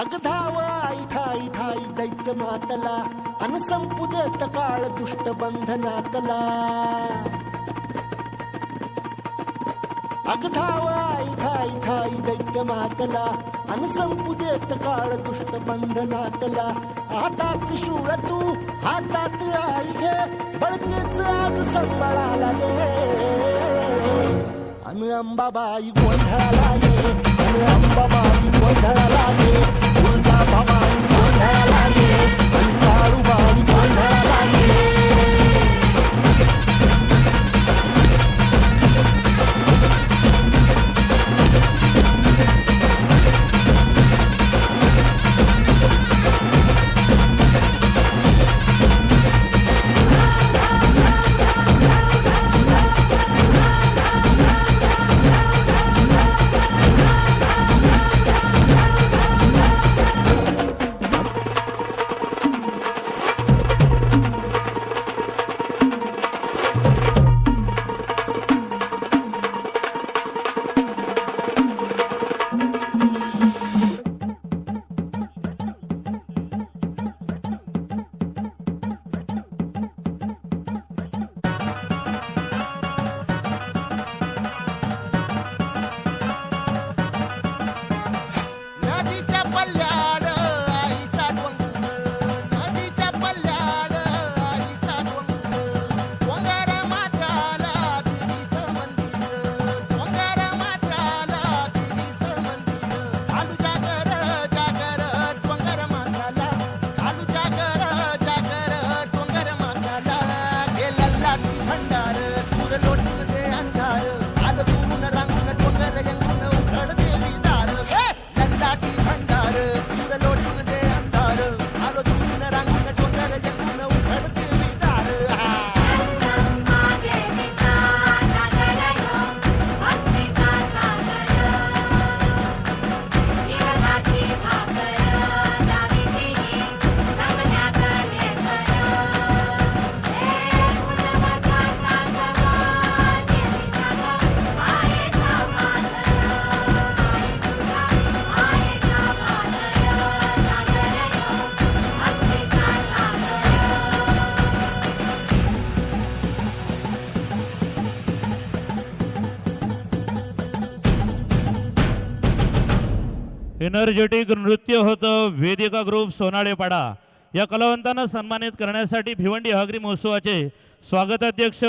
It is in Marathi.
अगधाव आई ठाई ठाई दैत्य मातला अन संपुदेत काळ दुष्ट बंधनातला अगधाव आई ठाई ठाई दैत्य मातला अन संपुदेत काळ दुष्ट बंधनातला हातात त्रिशूळ तू हातात आई घे बळतेच आज संबळाला दे अन अंबाबाई गोंधळाला ये अन अंबाबाई गोंधळाला ये तुळजाभवानी गोंधळाला ये अन काळूबाई गोंधळाला ये एनर्जेटिक नृत्य होतं वेदिका ग्रुप सोनाळेपाडा या कलावंतांना सन्मानित करण्यासाठी भिवंडी हागरी महोत्सवाचे स्वागताध्यक्ष